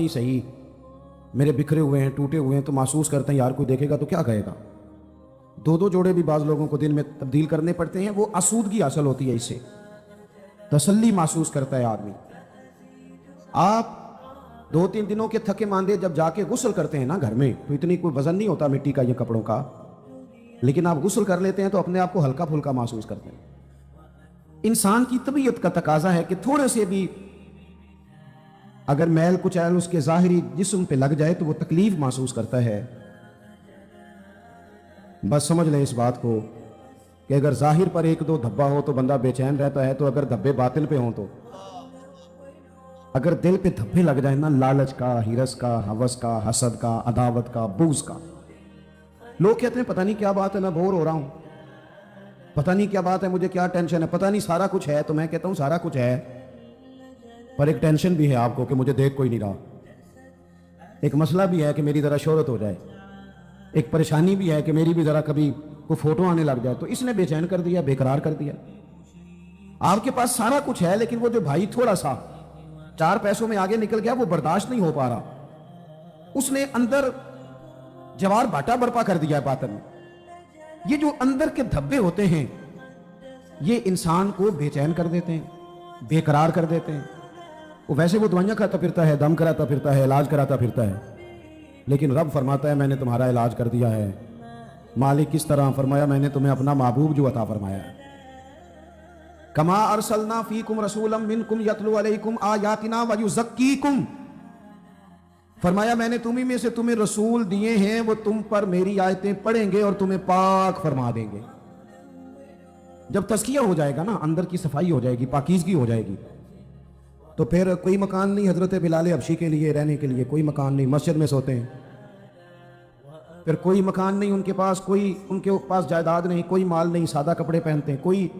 नहीं सही, मेरे बिखरे हुए हैं, टूटे हुए हैं, तो महसूस करते हैं यार कोई देखेगा तो क्या कहेगा। दो दो जोड़े भी बाज़ लोगों को दिन में तब्दील करने पड़ते हैं। वो आसूदगी हासिल होती है, इससे तसल्ली महसूस करता है आदमी। आप 2-3 दिनों के थके मांदे जब जाके गुस्ल करते हैं ना घर में, तो इतनी कोई वजन नहीं होता मिट्टी का या कपड़ों का, लेकिन आप गुस्ल कर लेते हैं तो अपने आप को हल्का फुल्का महसूस करते हैं। इंसान की तबीयत का तकाजा है कि थोड़े से भी अगर मैल कुचैल उसके ज़ाहिरी जिस्म पे लग जाए तो वो तकलीफ महसूस करता है। बस समझ लें इस बात को कि अगर ज़ाहिर पर 1-2 धब्बा हो तो बंदा बेचैन रहता है, तो अगर धब्बे बातिन पे हों, तो अगर दिल पे धब्बे लग जाए ना, लालच का, हिरस का, हवस का, हसद का, अदावत का, बुग़्ज़ का, लोग कहते हैं पता नहीं क्या बात है, मैं बोर हो रहा हूं, पता नहीं क्या बात है, मुझे क्या टेंशन है, पता नहीं सारा कुछ है। तो मैं कहता हूं सारा कुछ है, पर एक टेंशन भी है आपको कि मुझे देख कोई नहीं रहा। एक मसला भी है कि मेरी ज़रा शोहरत हो जाए, एक परेशानी भी है कि मेरी भी ज़रा कभी कोई फोटो आने लग जाए। तो इसने बेचैन कर दिया, बेकरार कर दिया। आपके पास सारा कुछ है, लेकिन वो जो भाई थोड़ा सा 4 पैसों में आगे निकल गया, वो बर्दाश्त नहीं हो पा रहा। उसने अंदर जवार भाटा बर्पा कर दिया है बातन में। ये जो अंदर के धब्बे होते हैं, ये इंसान को बेचैन कर देते हैं, बेकरार कर देते हैं। वो वैसे वो दवाइयां खाता फिरता है, दम कराता फिरता है, इलाज कराता फिरता है, लेकिन रब फरमाता है मैंने तुम्हारा इलाज कर दिया है। मालिक किस तरह? फरमाया मैंने तुम्हें अपना महबूब जो अता फरमाया है। कमा अरसलना फीकुम रसूलम मिनकुम यतलू अलैकुम आयातिना व युज़क्कीकुम। फरमाया मैंने तुम्ही में से तुम्हें रसूल दिए हैं, वो तुम पर मेरी आयतें पढ़ेंगे और तुम्हें पाक फरमा देंगे। जब तज़किया हो जाएगा ना, अंदर की सफाई हो जाएगी, पाकीज़गी हो जाएगी, तो फिर कोई मकान नहीं हजरत बिलाल हबशी के लिए रहने के लिए, कोई मकान नहीं, मस्जिद में सोते हैं। फिर कोई मकान नहीं उनके पास, उनके पास जायदाद नहीं, कोई माल नहीं, सादा कपड़े पहनते हैं, कोई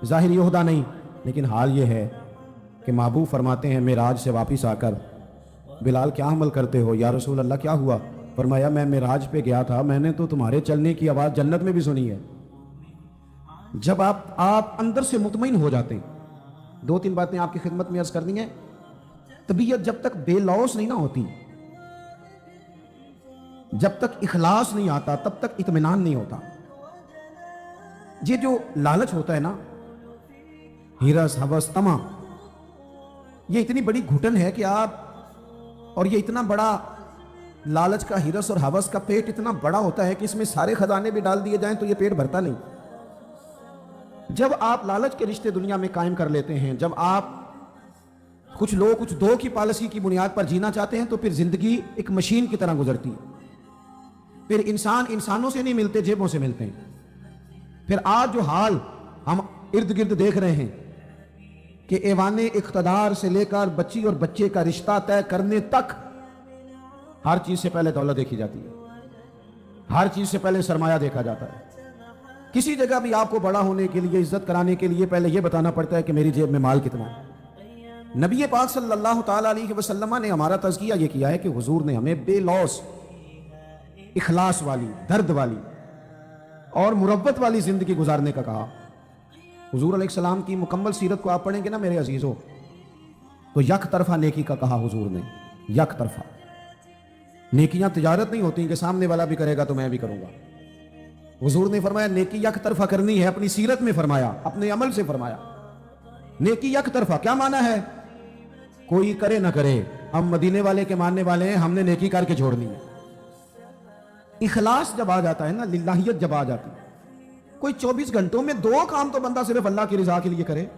ज़ाहिरी ओहदा नहीं। लेकिन हाल ये है कि महबूब फरमाते हैं मेराज से वापस आकर, बिलाल क्या अमल करते हो? या रसूल अल्लाह क्या हुआ? फरमाया मैं मेराज पे गया था, मैंने तो तुम्हारे चलने की आवाज़ जन्नत में भी सुनी है। जब आप अंदर से मुतमईन हो जाते हैं, 2-3 बातें आपकी खिदमत में अर्ज करनी है। तबीयत जब तक बेलौस नहीं ना होती, जब तक इखलास नहीं आता, तब तक इत्मीनान नहीं होता। ये जो लालच होता है ना, हिरस, हवस, तमा, ये इतनी बड़ी घुटन है कि आप, और ये इतना बड़ा लालच का, हिरस और हवस का पेट इतना बड़ा होता है कि इसमें सारे खजाने भी डाल दिए जाएं तो ये पेट भरता नहीं। जब आप लालच के रिश्ते दुनिया में कायम कर लेते हैं, जब आप कुछ लोग कुछ दो की पॉलिसी की बुनियाद पर जीना चाहते हैं, तो फिर जिंदगी एक मशीन की तरह गुजरती है। फिर इंसान इंसानों से नहीं मिलते, जेबों से मिलते हैं। फिर आज जो हाल हम इर्द गिर्द देख रहे हैं कि ऐवाने इख्तदार से लेकर बच्ची और बच्चे का रिश्ता तय करने तक हर चीज से पहले दौलत देखी जाती है, हर चीज से पहले सरमाया देखा जाता है। किसी जगह भी आपको बड़ा होने के लिए, इज्जत कराने के लिए पहले यह बताना पड़ता है कि मेरी जेब में माल कितना है। नबी पाक सल्लल्लाहु ताला अलैहि वसल्लम ने हमारा तज़किया यह किया है कि हुजूर ने हमें बेलौस, इखलास वाली, दर्द वाली और मुरब्बत वाली जिंदगी गुजारने का कहा। हुजूर अलैहिस्सलाम की मुकम्मल सीरत को आप पढ़ेंगे ना मेरे अजीजों, तो यक तरफा नेकी का कहा हुजूर ने। यक तरफा नेकियां तिजारत नहीं होती कि सामने वाला भी करेगा तो मैं भी करूंगा। हुजूर ने फरमाया नेकी यक तरफा करनी है। अपनी सीरत में फरमाया, अपने अमल से फरमाया। नेकी यक तरफा क्या माना है? कोई करे ना करे, हम मदीने वाले के मानने वाले हैं, हमने नेकी करके छोड़नी है। इखलास जब आ जाता है ना, लिल्लाहियत जब आ जाती है, कोई 24 घंटों में 2 काम तो बंदा सिर्फ अल्लाह की रिजा के लिए करे,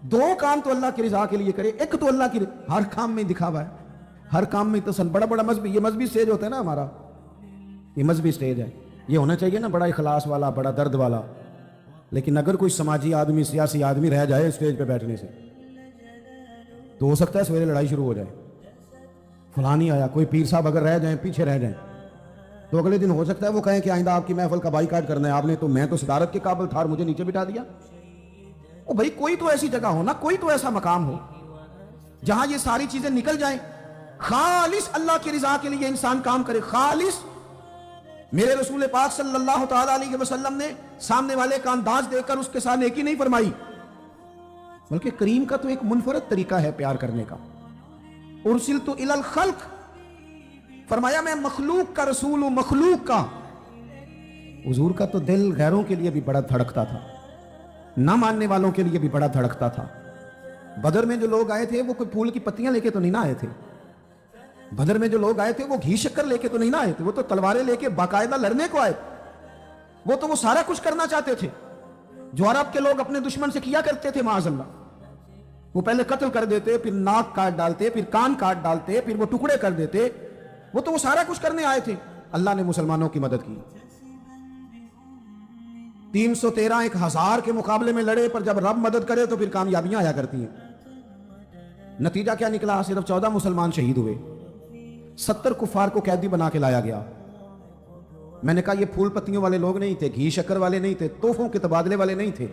2 काम तो अल्लाह की रिजा के लिए करे। एक तो अल्लाह की, हर काम में दिखावा है, हर काम में तो बड़ा बड़ा मजहबी, ये मजहबी स्टेज होता है ना हमारा, ये मजहबी स्टेज है, ये होना चाहिए ना बड़ा इखलास वाला, बड़ा दर्द वाला। लेकिन अगर कोई समाजी आदमी, सियासी आदमी रह जाए स्टेज पे बैठने से, तो हो सकता है सवेरे लड़ाई शुरू हो जाए। फलानी आया, कोई पीर साहब अगर रह जाए, पीछे रह जाए, तो अगले दिन हो सकता है वो कहें कि आइंदा आपकी महफिल का बाइकाट करना है आपने, तो मैं तो सदारत के काबिल था और मुझे नीचे बिठा दिया। ओ भाई, कोई तो ऐसी जगह हो ना, कोई तो ऐसा मकाम हो जहां ये सारी चीजें निकल जाएं, खालिस अल्लाह की रिजा के लिए इंसान काम करे, खालिस। मेरे रसूल पाक सल्लल्लाहु ताला अलैहि वसल्लम ने सामने वाले का अंदाज देखकर उसके साथ नेकी नहीं फरमाई, बल्कि करीम का तो एक मुनफरद तरीका है प्यार करने का। उर्सिलतु इलल खल्क, फरमाया मैं मखलूक का रसूल हूं, मखलूक का। हुजूर का तो दिल गैरों के लिए भी बड़ा धड़कता था, ना मानने वालों के लिए भी बड़ा धड़कता था। बदर में जो लोग आए थे वो कोई फूल की पत्तियां लेके तो नहीं ना आए थे। बदर में जो लोग आए थे वो घी शक्कर लेके तो नहीं ना आए थे, वो तो तलवारें लेके बाकायदा लड़ने को आए। वो सारा कुछ करना चाहते थे जो अरब के लोग अपने दुश्मन से किया करते थे माअज़ल्लाह। वो पहले कत्ल कर देते, फिर नाक काट डालते, फिर कान काट डालते, फिर वो टुकड़े कर देते। वो सारा कुछ करने आए थे। अल्लाह ने मुसलमानों की मदद की। 313 1000 के मुकाबले में लड़े, पर जब रब मदद करे तो फिर कामयाबियां आया करती हैं। नतीजा क्या निकला? सिर्फ 14 मुसलमान शहीद हुए, 70 कुफार को कैदी बना के लाया गया। मैंने कहा ये फूल पत्तियों वाले लोग नहीं थे, घी शक्कर वाले नहीं थे, तोहफों के तबादले वाले नहीं थे।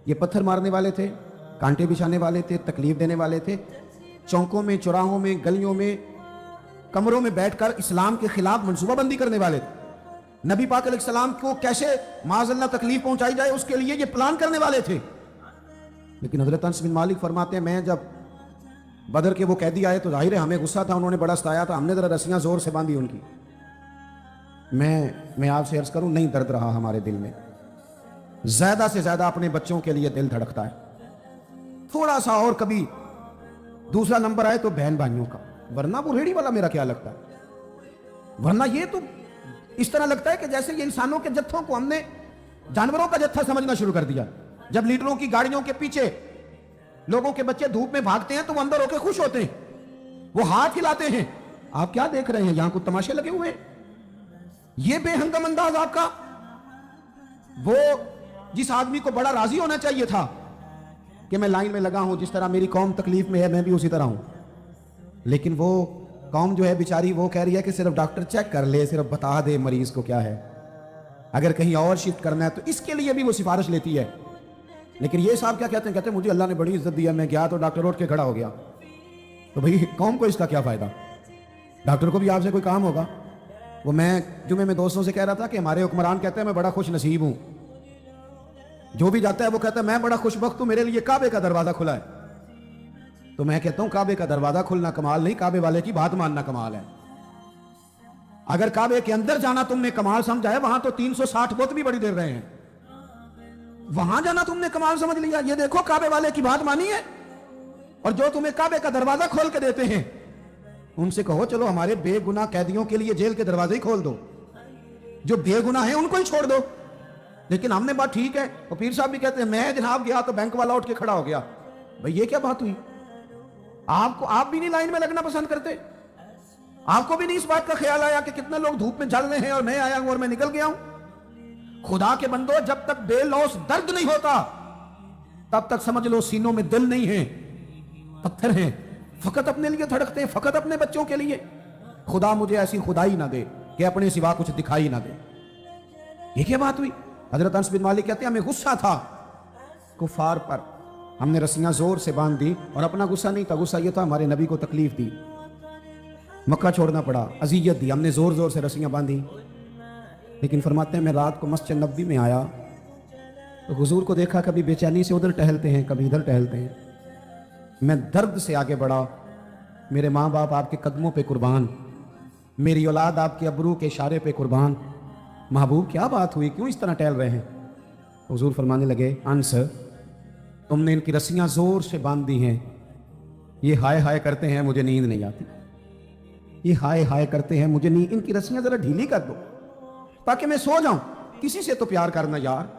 ये पत्थर मारने वाले थे, कांटे बिछाने वाले थे, तकलीफ देने वाले थे। चौकों में, चौराहों में, गलियों में, कमरों में बैठकर इस्लाम के खिलाफ मंसूबाबंदी करने वाले थे। नबी पाक अलैहिस्सलाम को कैसे माज़अल्लाह तकलीफ पहुंचाई जाए उसके लिए ये प्लान करने वाले थे। लेकिन हजरत अनस बिन मालिक फरमाते हैं, मैं जब बदर के वो कैदी आए तो जाहिर है हमें गुस्सा था, उन्होंने बड़ा सताया था, हमने जरा रस्सियां जोर से बांधी उनकी। मैं आपसे अर्ज करूं, नहीं दर्द रहा हमारे दिल में। ज्यादा से ज्यादा अपने बच्चों के लिए दिल धड़कता है, थोड़ा सा और कभी दूसरा नंबर आए तो बहन भाइयों का, वरना वो रेडी वाला मेरा क्या लगता है। वरना ये तो इस तरह लगता है कि जैसे ये इंसानों के जत्थों को हमने जानवरों का जत्था समझना शुरू कर दिया। जब लीडरों की गाड़ियों के पीछे लोगों के बच्चे धूप में भागते हैं तो वो अंदर होकर खुश होते हैं, वो हाथ हिलाते हैं। आप क्या देख रहे हैं? यहां कुछ तमाशे लगे हुए हैं। ये बेहंगम अंदाज आपका। वो जिस आदमी को बड़ा राजी होना चाहिए था कि मैं लाइन में लगा हूं, जिस तरह मेरी कौम तकलीफ में है मैं भी उसी तरह हूं, लेकिन वो कौम जो है बेचारी वो कह रही है कि सिर्फ डॉक्टर चेक कर ले, सिर्फ बता दे मरीज को क्या है, अगर कहीं और शिफ्ट करना है तो इसके लिए भी वो सिफारिश लेती है। लेकिन ये साहब क्या कहते हैं? कहते हैं मुझे अल्लाह ने बड़ी इज्जत दिया, मैं गया तो डॉक्टर उठ के खड़ा हो गया। तो भाई कौम को इसका क्या फायदा? डॉक्टर को भी आपसे कोई काम होगा। वो मैं जुमे में दोस्तों से कह रहा था कि हमारे हुक्मरान कहते हैं मैं बड़ा खुश नसीब हूं, जो भी जाता है वो कहता है मैं बड़ा खुशबख्त हूं, मेरे लिए काबे का दरवाजा खुला है। तो मैं कहता हूं काबे का दरवाजा खुलना कमाल नहीं, काबे वाले की बात मानना कमाल है। अगर काबे के अंदर जाना तुमने कमाल समझा है, वहां तो 360 बुत भी बड़ी देर रहे हैं, वहां जाना तुमने कमाल समझ लिया। ये देखो काबे वाले की बात मानी है, और जो तुम्हें काबे का दरवाजा खोल के देते हैं उनसे कहो चलो हमारे बेगुनाह कैदियों के लिए जेल के दरवाजे ही खोल दो, जो बेगुनाह है उनको ही छोड़ दो। लेकिन हमने बात ठीक है। और पीर साहब भी कहते हैं मैं जनाब गया तो बैंक वाला उठ के खड़ा हो गया। भाई ये क्या बात हुई? आप भी नहीं लाइन में लगना पसंद करते? आपको भी नहीं इस बात का ख्याल आया कि कितने लोग धूप में जल रहे हैं और मैं आया हूं और मैं निकल गया हूं? खुदा के बंदो, जब तक बेलौस दर्द नहीं होता तब तक समझ लो सीनों में दिल नहीं है, पत्थर हैं, फकत अपने लिए धड़कते हैं, फकत अपने बच्चों के लिए। खुदा मुझे ऐसी खुदाई ना दे कि अपने सिवा कुछ दिखाई ना दे। ये क्या बात हुई? हजरत अनस बिन मालिक कहते हैं हमें गुस्सा था कुफार पर, हमने रस्सियां जोर से बांध दी, और अपना गुस्सा नहीं था, गुस्सा यह था हमारे नबी को तकलीफ दी, मक्का छोड़ना पड़ा, अजियत दी, हमने जोर जोर से रस्सियां बांधी। लेकिन फरमाते हैं मैं रात को मस्जिद नबवी में आया तो हुजूर को देखा, कभी बेचैनी से उधर टहलते हैं, कभी इधर टहलते हैं। मैं दर्द से आगे बढ़ा, मेरे माँ बाप आपके कदमों पे कुर्बान, मेरी औलाद आपके अबरू के इशारे पे कुर्बान। महबूब क्या बात हुई, क्यों इस तरह टहल रहे हैं? हुजूर फरमाने लगे अंस, तुमने इनकी रस्सियां जोर से बांध दी हैं, ये हाय हाय करते हैं मुझे नींद नहीं आती, ये हाय हाय करते हैं मुझे नींद, इनकी रस्सियां जरा ढीली कर दो ताकि मैं सो जाऊं। किसी से तो प्यार करना यार,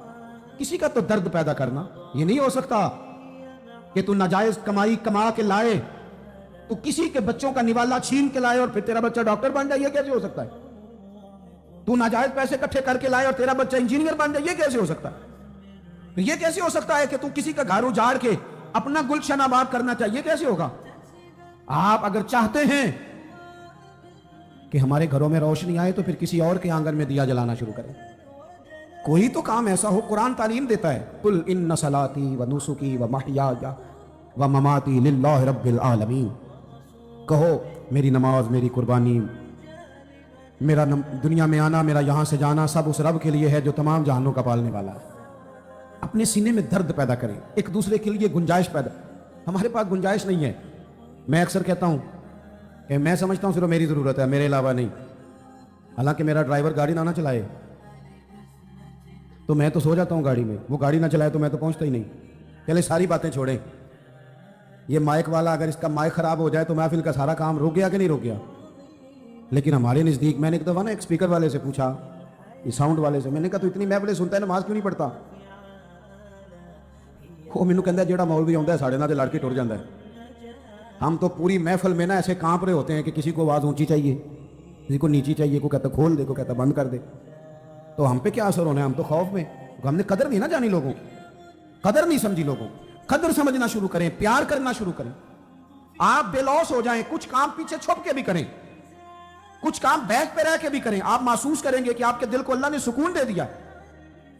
किसी का तो दर्द पैदा करना। ये नहीं हो सकता कि तू नाजायज कमाई कमा के लाए, तू किसी के बच्चों का निवाला छीन के लाए और फिर तेरा बच्चा डॉक्टर बन जाए। ये कैसे हो सकता है? तू नाजायज पैसे इकट्ठे करके लाए और तेरा बच्चा इंजीनियर बन जाए। ये कैसे हो सकता है? तो ये कैसे हो सकता है कि तू किसी का घर उजाड़ के अपना गुलशन आबाद करना चाहिए? कैसे होगा? आप अगर चाहते हैं कि हमारे घरों में रोशनी आए तो फिर किसी और के आंगन में दिया जलाना शुरू करें। कोई तो काम ऐसा हो, कुरान तालीम देता है, कुल इन्ना सलाती व नुसुकी व महयाया व ममाती लिल्लाहि रब्बिल आलमीन। कहो मेरी नमाज, मेरी कुर्बानी, मेरा दुनिया में आना, मेरा यहां से जाना सब उस रब के लिए है जो तमाम जहानों का पालने वाला है। अपने सीने में दर्द पैदा करें, एक दूसरे के लिए गुंजाइश पैदा। हमारे पास गुंजाइश नहीं है। मैं अक्सर कहता हूं کہ میں سمجھتا ہوں صرف میری ضرورت ہے، میرے علاوہ نہیں، حالانکہ میرا ڈرائیور گاڑی نہ چلائے تو میں تو سو جاتا ہوں گاڑی میں، وہ گاڑی نہ چلائے تو میں تو پہنچتا ہی نہیں۔ چلے ساری باتیں چھوڑیں، یہ مائک والا اگر اس کا مائک خراب ہو جائے تو محفل کا سارا کام رک گیا کہ نہیں رک گیا؟ لیکن ہمارے نزدیک، میں نے ایک دفعہ نا ایک اسپیکر والے سے پوچھا، یہ ساؤنڈ والے سے، میں نے کہا تو اتنی محفلیں سنتا ہے نماز کیوں نہیں پڑھتا؟ وہ مینوں کہندا ہے جیڑا مولوی آندا ہے ساڑے نال تے لڑ کے ٹر جاندا ہے۔ ہم تو پوری محفل میں نا ایسے کانپ رہے ہوتے ہیں کہ کسی کو آواز اونچی چاہیے، کسی کو نیچی چاہیے، کو کہتا کھول دے، کو کہتا بند کر دے۔ تو ہم پہ کیا اثر ہونا ہے؟ ہم تو خوف میں، ہم نے قدر نہیں نا جانی لوگوں، قدر نہیں سمجھی لوگوں۔ قدر سمجھنا شروع کریں، پیار کرنا شروع کریں۔ آپ بے لوث ہو جائیں، کچھ کام پیچھے چھپ کے بھی کریں، کچھ کام بیک پہ رہ کے بھی کریں، آپ محسوس کریں گے کہ آپ کے دل کو اللہ نے سکون دے دیا،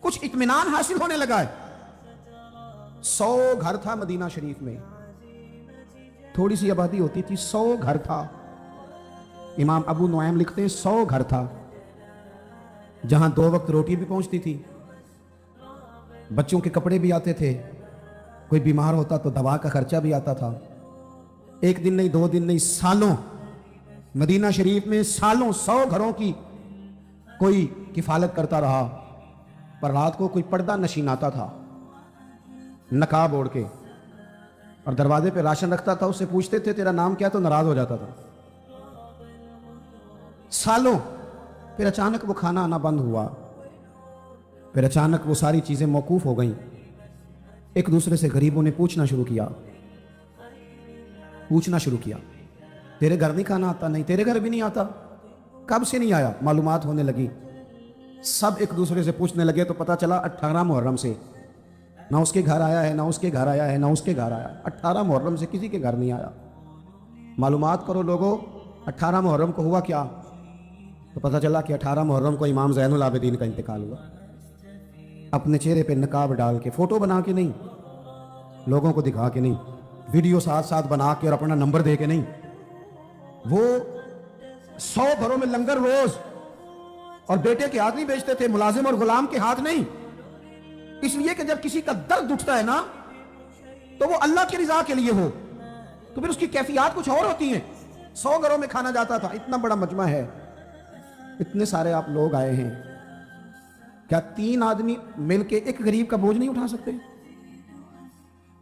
کچھ اطمینان حاصل ہونے لگا ہے۔ 100 گھر تھا مدینہ شریف میں، تھوڑی سی آبادی ہوتی تھی، 100 گھر تھا۔ امام ابو نعیم لکھتے ہیں 100 گھر تھا، جہاں 2 وقت روٹی بھی پہنچتی تھی، بچوں کے کپڑے بھی آتے تھے، کوئی بیمار ہوتا تو دوا کا خرچہ بھی آتا تھا۔ ایک دن نہیں، 2 دن نہیں، سالوں مدینہ شریف میں سالوں 100 گھروں کی کوئی کفالت کرتا رہا۔ پر رات کو کوئی پردہ نشین آتا تھا نقاب اوڑھ کے، اور دروازے پہ راشن رکھتا تھا، اس سے پوچھتے تھے تیرا نام کیا، تو ناراض ہو جاتا تھا۔ سالوں، پھر اچانک وہ کھانا آنا بند ہوا، پھر اچانک وہ ساری چیزیں موقوف ہو گئیں۔ ایک دوسرے سے غریبوں نے پوچھنا شروع کیا، تیرے گھر نہیں کھانا آتا؟ نہیں، تیرے گھر بھی نہیں آتا؟ کب سے نہیں آیا؟ معلومات ہونے لگی، سب ایک دوسرے سے پوچھنے لگے، تو پتا چلا 18 محرم سے نہ اس کے گھر آیا ہے، نہ اس کے گھر آیا ہے، نہ اس کے گھر آیا۔ 18 محرم سے کسی کے گھر نہیں آیا۔ معلومات کرو لوگوں، 18 محرم کو ہوا کیا؟ تو پتا چلا کہ 18 محرم کو امام زین العابدین کا انتقال ہوا۔ اپنے چہرے پہ نقاب ڈال کے، فوٹو بنا کے نہیں، لوگوں کو دکھا کے نہیں، ویڈیو ساتھ ساتھ بنا کے اور اپنا نمبر دے کے نہیں، وہ 100 گھروں میں لنگر روز، اور بیٹے کے ہاتھ نہیں بیچتے تھے، ملازم اور غلام کے ہاتھ نہیں، اس لیے کہ جب کسی کا درد اٹھتا ہے نا تو وہ اللہ کی رضا کے لیے ہو، تو پھر اس کی کیفیات کچھ اور ہوتی ہیں۔ 100 گھروں میں کھانا جاتا تھا، اتنا بڑا مجمع ہے، اتنے سارے آپ لوگ آئے ہیں، کیا 3 آدمی مل کے ایک غریب کا بوجھ نہیں اٹھا سکتے؟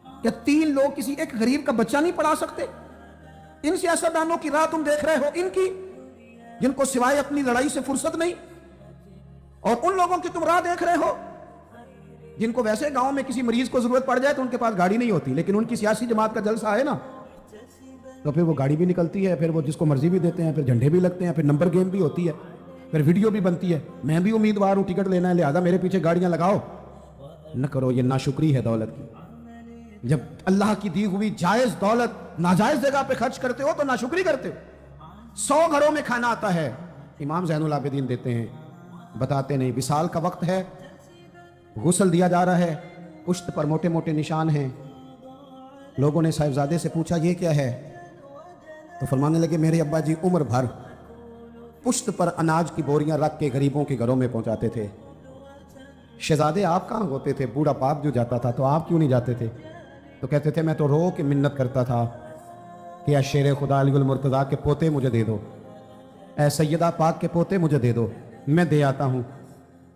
کیا 3 لوگ کسی ایک غریب کا بچہ نہیں پڑھا سکتے؟ ان سیاستدانوں کی راہ تم دیکھ رہے ہو، ان کی، جن کو سوائے اپنی لڑائی سے فرصت نہیں، اور ان لوگوں کی تم راہ دیکھ رہے ہو جن کو ویسے گاؤں میں کسی مریض کو ضرورت پڑ جائے تو ان کے پاس گاڑی نہیں ہوتی، لیکن ان کی سیاسی جماعت کا جلسہ ہے نا تو پھر وہ گاڑی بھی نکلتی ہے، پھر وہ جس کو مرضی بھی دیتے ہیں، پھر جھنڈے بھی لگتے ہیں، پھر نمبر گیم بھی ہوتی ہے، پھر ویڈیو بھی بنتی ہے۔ میں بھی امیدوار ہوں، ٹکٹ لینا ہے، لہذا میرے پیچھے گاڑیاں لگاؤ نہ کرو، یہ ناشکری ہے دولت کی۔ جب اللہ کی دی ہوئی جائز دولت ناجائز جگہ پہ خرچ کرتے ہو تو ناشکری کرتے ہو۔ 100 گھروں میں کھانا آتا ہے، امام زین العابدین دیتے ہیں، بتاتے نہیں۔ وصال کا وقت ہے، غسل دیا جا رہا ہے، پشت پر موٹے موٹے نشان ہیں۔ لوگوں نے صاحبزادے سے پوچھا یہ کیا ہے؟ تو فرمانے لگے میرے ابا جی عمر بھر پشت پر اناج کی بوریاں رکھ کے غریبوں کے گھروں میں پہنچاتے تھے۔ شہزادے آپ کہاں ہوتے تھے؟ بوڑھا باپ جو جاتا تھا تو آپ کیوں نہیں جاتے تھے؟ تو کہتے تھے میں تو رو کے منت کرتا تھا کہ اے شیر خدا علی المرتضیٰ کے پوتے مجھے دے دو، اے سیدہ پاک کے پوتے مجھے دے دو، میں دے آتا ہوں۔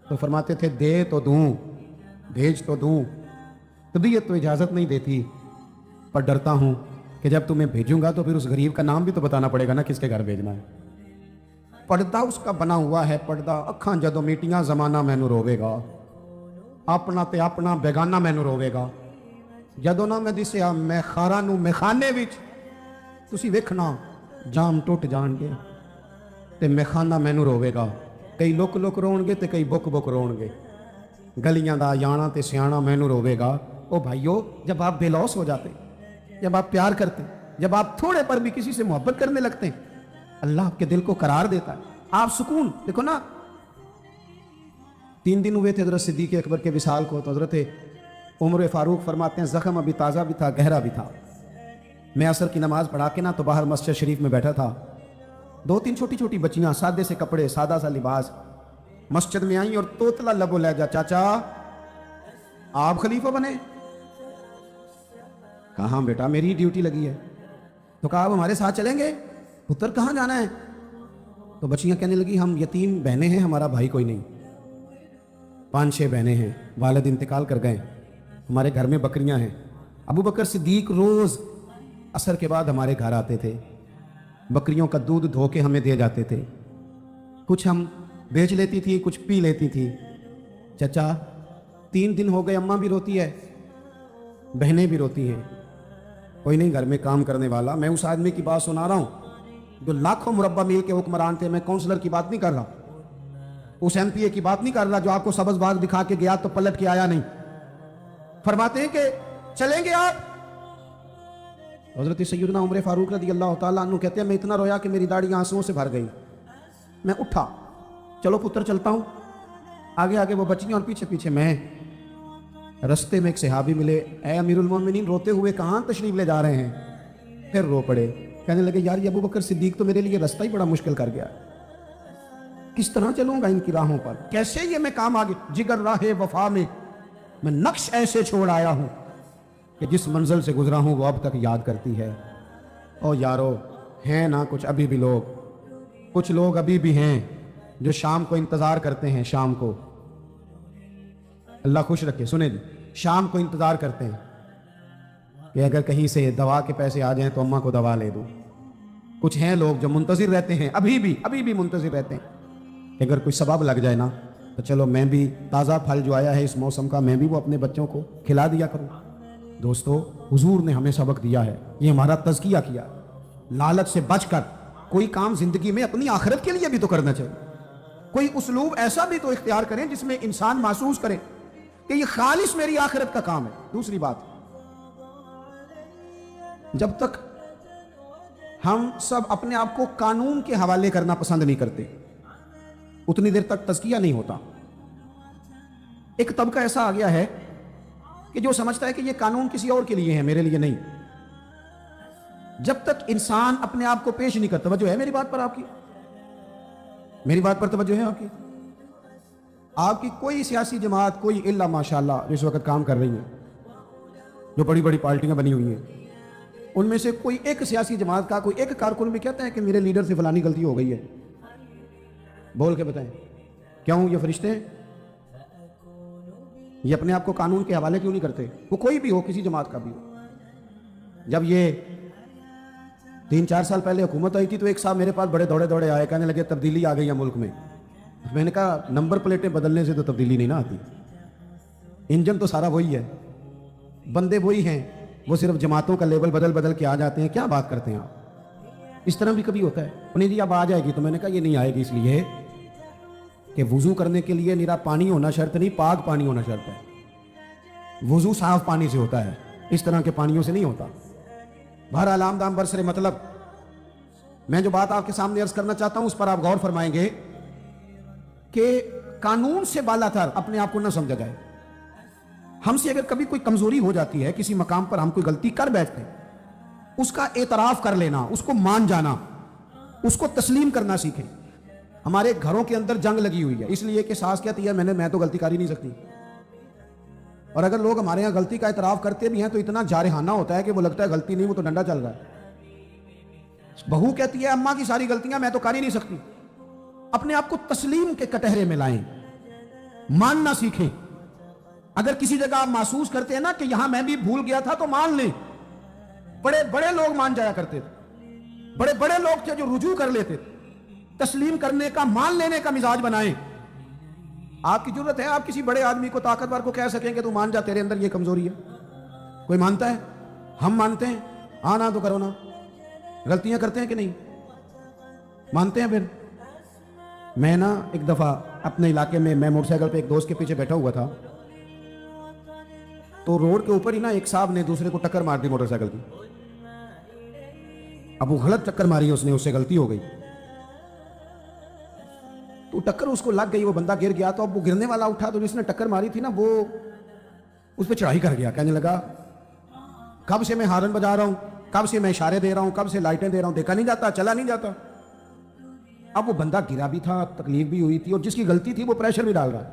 تو فرماتے تھے دے تو دوں، بھیج تو دوں، طبیعت تو اجازت نہیں دیتی، پر ڈرتا ہوں کہ جب تمہیں بھیجوں گا تو پھر اس غریب کا نام بھی تو بتانا پڑے گا نا کس کے گھر بھیجنا ہے۔ پردہ اس کا بنا ہوا ہے، پردہ اکھاں جدوں میٹیاں زمانہ مینوں روے گا، اپنا تے اپنا بیگانہ مینوں روے گا، جدوں نہ میں دسیا میں خاراں نوں میخانے وچ تسی ویکھنا جام ٹوٹ جان گے تے میخانہ مینوں روے گا، کئی لک لک رون گے تے کئی بک بک رون گے، گلیاں دا یانا تے سیانا مینوں روے گا۔ او بھائیو، جب آپ بے لوث ہو جاتے، جب آپ پیار کرتے، جب آپ تھوڑے پر بھی کسی سے محبت کرنے لگتے ہیں، اللہ آپ کے دل کو قرار دیتا ہے، آپ سکون۔ دیکھو نا 3 دن ہوئے تھے حضرت صدیق اکبر کے وصال کو، تو حضرت عمر فاروق فرماتے ہیں زخم ابھی تازہ بھی تھا، گہرا بھی تھا۔ میں عصر کی نماز پڑھا کے نا تو باہر مسجد شریف میں بیٹھا تھا، 2-3 چھوٹی چھوٹی بچیاں سادے سے کپڑے، سادہ سا لباس، مسجد میں آئیں اور توتلا لبو لہجہ، چاچا آپ خلیفہ بنے؟ کہاں بیٹا میری ڈیوٹی لگی ہے۔ تو کہا آپ ہمارے ساتھ چلیں گے؟ पुत्र कहाँ जाना है? तो बच्चियां कहने लगी हम यतीम बहनें हैं, हमारा भाई कोई नहीं, 5-6 बहनें हैं, वालिद इंतकाल कर गए, हमारे घर में बकरियां हैं। अबू बकर सिद्दीक रोज असर के बाद हमारे घर आते थे, बकरियों का दूध धो के हमें दे जाते थे, कुछ हम बेच लेती थी, कुछ पी लेती थी। चचा 3 दिन हो गए, अम्मा भी रोती है, बहनें भी रोती हैं, कोई नहीं घर में काम करने वाला। मैं उस आदमी की बात सुना रहा हूं जो लाखों मुरब्बा मील के हुक्मरान थे। मैं काउंसलर की बात नहीं कर रहा, उस एमपीए की बात नहीं कर रहा जो आपको सब्ज बाग दिखा के गया तो पलट के आया नहीं। फरमाते हैं कि चलेंगे आप। हजरत सैयदना उमर फारूक रज़ी अल्लाह तआला अन्हु कहते हैं मैं इतना रोया कि मेरी दाढ़ी आंसुओं से भर गई। मैं उठा, चलो पुत्र चलता हूं। आगे आगे वो बच्चियां और पीछे पीछे मैं। रस्ते में एक सहाबी मिले, ए अमीरुल मोमिनीन रोते हुए कहाँ तशरीफ ले जा रहे हैं? फिर रो पड़े, कहने लगे यार ये अबू बकर सिद्दीक तो मेरे लिए रास्ता ही बड़ा मुश्किल कर गया, किस तरह चलूंगा इनकी राहों पर, कैसे ये मैं काम आगे। जिगर राहे वफा में मैं नक्श ऐसे छोड़ आया हूं कि जिस मंजिल से गुजरा हूं वो अब तक याद करती है। और यारो हैं ना कुछ अभी भी लोग, कुछ लोग अभी भी हैं जो शाम को इंतजार करते हैं, शाम को, अल्लाह खुश रखे, सुने जी, शाम को इंतजार करते हैं कि अगर कहीं से दवा के पैसे आ जाएं तो अम्मा को दवा ले दूं। कुछ हैं लोग जो मुंतजिर रहते हैं, अभी भी मुंतजिर रहते हैं कि अगर कोई सबब लग जाए ना तो चलो मैं भी ताज़ा फल जो आया है इस मौसम का मैं भी वो अपने बच्चों को खिला दिया करूं। दोस्तों हुजूर ने हमें सबक दिया है, ये हमारा तज़किया किया। लालच से बचकर कोई काम जिंदगी में अपनी आखिरत के लिए भी तो करना चाहिए। कोई उसलूब ऐसा भी तो इख्तियार करें जिसमें इंसान महसूस करे कि ये खालिस मेरी आखिरत का काम है। दूसरी बात, जब तक हम सब अपने आप को कानून के हवाले करना पसंद नहीं करते उतनी देर तक तज़किया नहीं होता। एक तबका ऐसा आ गया है कि जो समझता है कि ये कानून किसी और के लिए है, मेरे लिए नहीं। जब तक इंसान अपने आप को पेश नहीं करता, तवज्जो है मेरी बात पर आपकी, मेरी बात पर तवज्जो है आपकी। आपकी कोई सियासी जमात, कोई इल्ला माशाअल्लाह इस वक्त काम कर रही है, जो बड़ी बड़ी पार्टियां बनी हुई हैं, उनमें से कोई एक सियासी जमात का कोई एक कारकुन भी कहता है कि मेरे लीडर से फलानी गलती हो गई है? बोल के बताएं, क्यों? ये फरिश्ते हैं, ये अपने आप को कानून के हवाले क्यों नहीं करते? वो कोई भी हो, किसी जमात का भी हो। जब ये 3-4 साल पहले हुकूमत आई थी तो एक साहब मेरे पास बड़े दौड़े दौड़े आए, कहने लगे तब्दीली आ गई है मुल्क में। मैंने कहा नंबर प्लेटें बदलने से तो तब्दीली नहीं ना आती, इंजन तो सारा वही है, बंदे वही हैं, वो सिर्फ जमातों का लेबल बदल बदल के आ जाते हैं। क्या बात करते हैं आप? इस तरह भी कभी होता है, उन्हें जी अब आ जाएगी, तो मैंने कहा ये नहीं आएगी इसलिए कि वुजू करने के लिए निरा पानी होना शर्त नहीं, पाक पानी होना शर्त है। वुजू साफ पानी से होता है, इस तरह के पानियों से नहीं होता। बहरहाल आमदाम बरसरे मतलब मैं जो बात आपके सामने अर्ज करना चाहता हूं उस पर आप गौर फरमाएंगे कि कानून से बालातर अपने आप को न समझा जाए। हमसे अगर कभी कोई कमजोरी हो जाती है, किसी मकाम पर हम कोई गलती कर बैठते हैं, उसका एतराफ कर लेना, उसको मान जाना, उसको तस्लीम करना सीखें। हमारे घरों के अंदर जंग लगी हुई है इसलिए कि सास कहती है मैं तो गलती कर ही नहीं सकती, और अगर लोग हमारे यहाँ गलती का एतराफ करते भी हैं तो इतना जारहाना होता है कि वो लगता है गलती नहीं, वो तो डंडा चल रहा है। बहू कहती है अम्मा की सारी गलतियां मैं तो कर ही नहीं सकती। अपने आप को तस्लीम के कटहरे में लाएं, मानना सीखें। अगर किसी जगह आप महसूस करते हैं ना कि यहां मैं भी भूल गया था तो मान लें। बड़े बड़े लोग मान जाया करते थे, बड़े बड़े लोग थे जो रुजू कर लेते थे। तस्लीम करने का, मान लेने का मिजाज बनाएं। आपकी जरूरत है आप किसी बड़े आदमी को, ताकतवर को कह सकें कि तू मान जा, तेरे अंदर ये कमजोरी है। कोई मानता है? हम मानते हैं, आना तो करो ना। गलतियां करते हैं कि नहीं? मानते हैं। फिर मैं ना एक दफा अपने इलाके में, मैं मोटरसाइकिल पे एक दोस्त के पीछे बैठा हुआ था, तो रोड के ऊपर ही ना एक साहब ने दूसरे को टक्कर मार दी मोटरसाइकिल की। अब वो गलत टक्कर मारी उसने, उससे गलती हो गई तो टक्कर उसको लग गई, वो बंदा गिर गया। तो अब वो गिरने वाला उठा तो जिसने टक्कर मारी थी ना वो उस पर चढ़ाई कर गया, कहने लगा कब से मैं हारन बजा रहा हूं, कब से मैं इशारे दे रहा हूं, कब से लाइटें दे रहा हूं, देखा नहीं जाता, चला नहीं जाता। अब वो बंदा गिरा भी था, तकलीफ भी हुई थी, और जिसकी गलती थी वो प्रेशर भी डाल रहा है।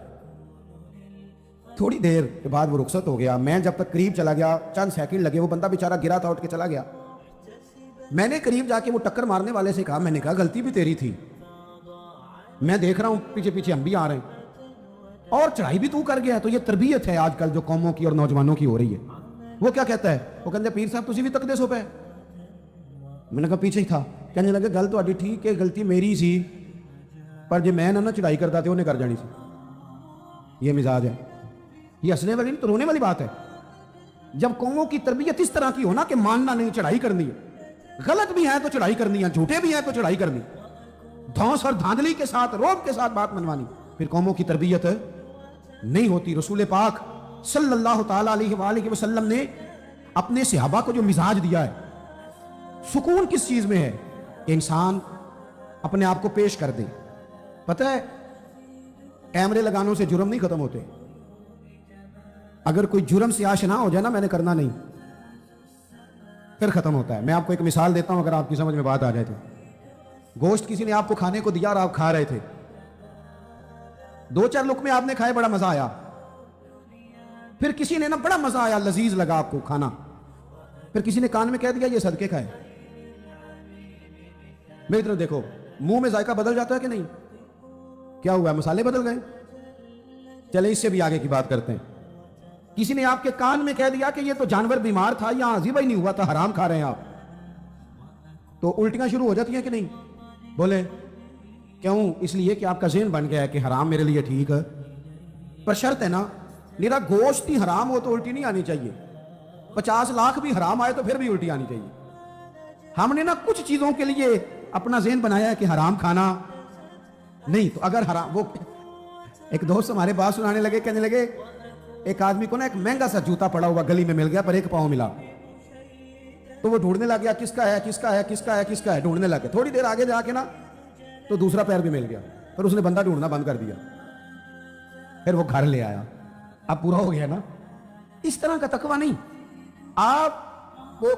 थोड़ी देर के बाद वो रुखसत हो गया। मैं जब तक करीब चला गया, चंद सेकंड लगे, वो बंदा बेचारा गिरा था, उठ के चला गया। میں نے قریب جا کے وہ ٹکر مارنے والے سے کہا، میں نے کہا غلطی بھی تیری تھی، میں دیکھ رہا ہوں پیچھے پیچھے ہم بھی آ رہے ہیں اور چڑھائی بھی تو کر گیا. تو یہ تربیت ہے آج کل جو قوموں کی اور نوجوانوں کی ہو رہی ہے. وہ کیا کہتا ہے؟ وہ کہتے ہیں پیر صاحب تسی بھی تکدے سو پے. میں نے کہا پیچھے ہی تھا. کہنے لگے گل تو ٹھیک ہے، غلطی میری سی، پر جی میں نہ چڑھائی کرتا تو انہیں کر جانی سی. یہ مزاج ہے. یہ ہنسنے والی نہیں تو رونے والی بات ہے. جب قوموں کی تربیت اس طرح کی ہونا کہ ماننا نہیں، چڑھائی کرنی ہے، غلط بھی ہے تو چڑھائی کرنی ہے، جھوٹے بھی ہیں تو چڑھائی کرنی، دھونس اور دھاندلی کے ساتھ، روب کے ساتھ بات منوانی، پھر قوموں کی تربیت نہیں ہوتی. رسول پاک صلی اللہ تعالی علیہ وآلہ وسلم نے اپنے صحابہ کو جو مزاج دیا ہے، سکون کس چیز میں ہے کہ انسان اپنے آپ کو پیش کر دے. پتہ ہے کیمرے لگانوں سے جرم نہیں ختم ہوتے. اگر کوئی جرم سے آشنا ہو جائے نا، میں نے کرنا نہیں، پھر ختم ہوتا ہے. میں آپ کو ایک مثال دیتا ہوں اگر آپ کی سمجھ میں بات آ جائے تو. گوشت کسی نے آپ کو کھانے کو دیا اور آپ کھا رہے تھے، 2-4 لقمے آپ نے کھائے، بڑا مزہ آیا. پھر کسی نے نا بڑا مزہ آیا، لذیذ لگا آپ کو کھانا، پھر کسی نے کان میں کہہ دیا یہ صدقے کا ہے. میری طرف دیکھو، منہ میں ذائقہ بدل جاتا ہے کہ نہیں؟ کیا ہوا ہے؟ مسالے بدل گئے. چلے اس سے بھی آگے کی بات کرتے ہیں. کسی نے آپ کے کان میں کہہ دیا کہ یہ تو جانور بیمار تھا، یہاں ذبح ہی نہیں ہوا تھا، حرام کھا رہے ہیں آپ، تو الٹیاں شروع ہو جاتی ہیں کہ نہیں؟ بولے کیوں؟ اس لیے کہ آپ کا ذہن بن گیا ہے کہ حرام میرے لیے ٹھیک ہے. پر شرط ہے نا، میرا گوشت ہی حرام ہو تو الٹی نہیں آنی چاہیے، 50 لاکھ بھی حرام آئے تو پھر بھی الٹی آنی چاہیے. ہم نے نا کچھ چیزوں کے لیے اپنا ذہن بنایا ہے کہ حرام کھانا نہیں. تو اگر حرام، وہ ایک دوست ہمارے بات سنانے لگے، کہنے لگے ایک آدمی کو نا ایک مہنگا سا جوتا پڑا ہوا گلی میں مل گیا، پر 1 پاؤں ملا. تو وہ ڈھونڈنے لگ گیا کس کا ہے، کس کا ہے، کس کا ہے، کس کا ہے، ڈھونڈنے لگے. تھوڑی دیر آگے جا کے نا تو دوسرا پیر بھی مل گیا، پھر اس نے بندہ ڈھونڈنا بند کر دیا. پھر وہ گھر لے آیا، اب پورا ہو گیا نا. اس طرح کا تقویٰ نہیں. آپ وہ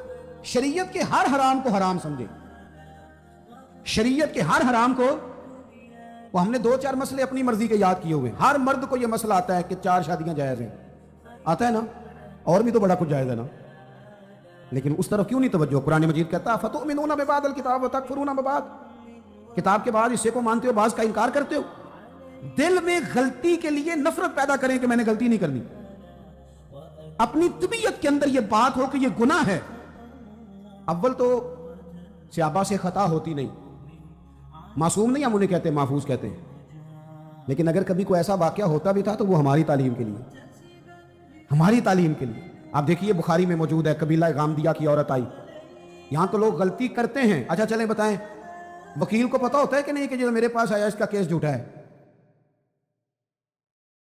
شریعت کے ہر حرام کو حرام سمجھے، شریعت کے ہر حرام کو. وہ ہم نے 2-4 مسئلے اپنی مرضی کے یاد کیے ہوئے. ہر مرد کو یہ مسئلہ آتا ہے کہ 4 شادیاں جائز ہیں، آتا ہے نا، اور بھی تو بڑا کچھ جائز ہے نا. لیکن اس طرف کیوں نہیں توجہ؟ قرآن مجید کہتا ہے فَتُؤْمِنُونَ بِبَعْضِ الْكِتَابِ وَتَكْفُرُونَ بِبَعْضٍ. کتاب کے بعد حصے کو مانتے ہو، بعض کا انکار کرتے ہو. دل میں غلطی کے لیے نفرت پیدا کریں کہ میں نے غلطی نہیں کرنی. اپنی طبیعت کے اندر یہ بات ہو کہ یہ گناہ ہے. اول تو صحابہ سے خطا ہوتی نہیں، معصوم نہیں ہم انہیں کہتے، محفوظ کہتے ہیں. لیکن اگر کبھی کوئی ایسا واقعہ ہوتا بھی تھا تو وہ ہماری تعلیم کے لیے، ہماری تعلیم کے لیے. آپ دیکھیے بخاری میں موجود ہے، قبیلہ غامدیہ کی عورت آئی. یہاں تو لوگ غلطی کرتے ہیں. اچھا چلیں بتائیں، وکیل کو پتا ہوتا ہے کہ نہیں کہ جو میرے پاس آیا اس کا کیس جھوٹا ہے؟